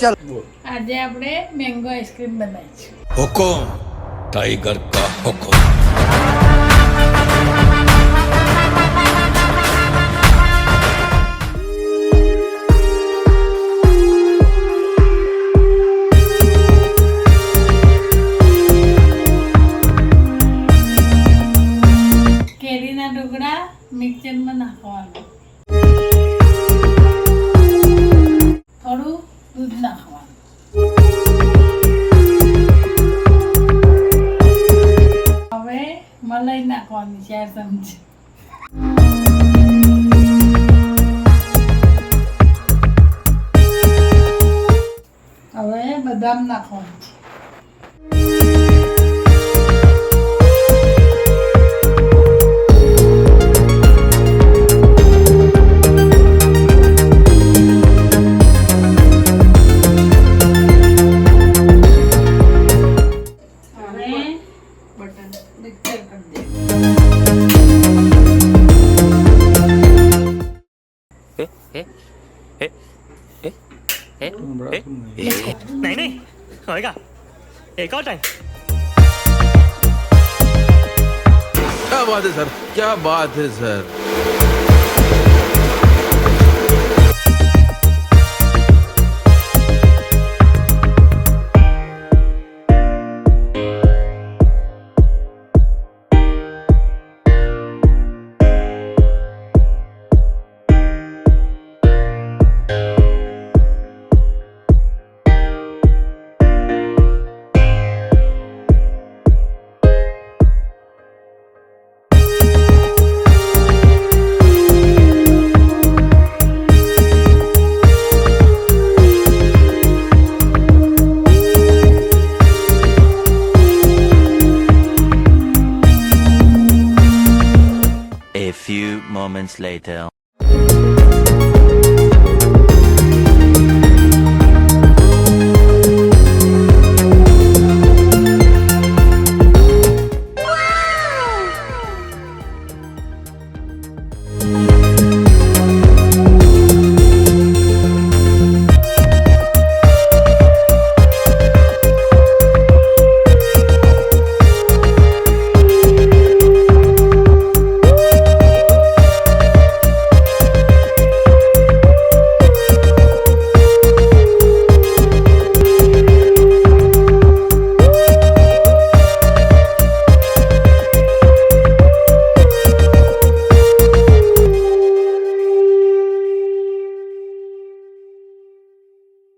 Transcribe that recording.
ચાલ આજે આપણે મેંગો આઈસ્ક્રીમ બનાવીશું. हुकुम टाइगर का हुकुम. કેરીના ટુકડા મિક્સરમાં નાખવાના, થોડું દૂધ નાખવાનું, હવે મલાઈ નાખવાની 4 ચમચી, હવે બદામ નાખવાનું છે, नहीं होएगा एक और टाइम. क्या बात है सर, क्या बात है sir. A few moments later.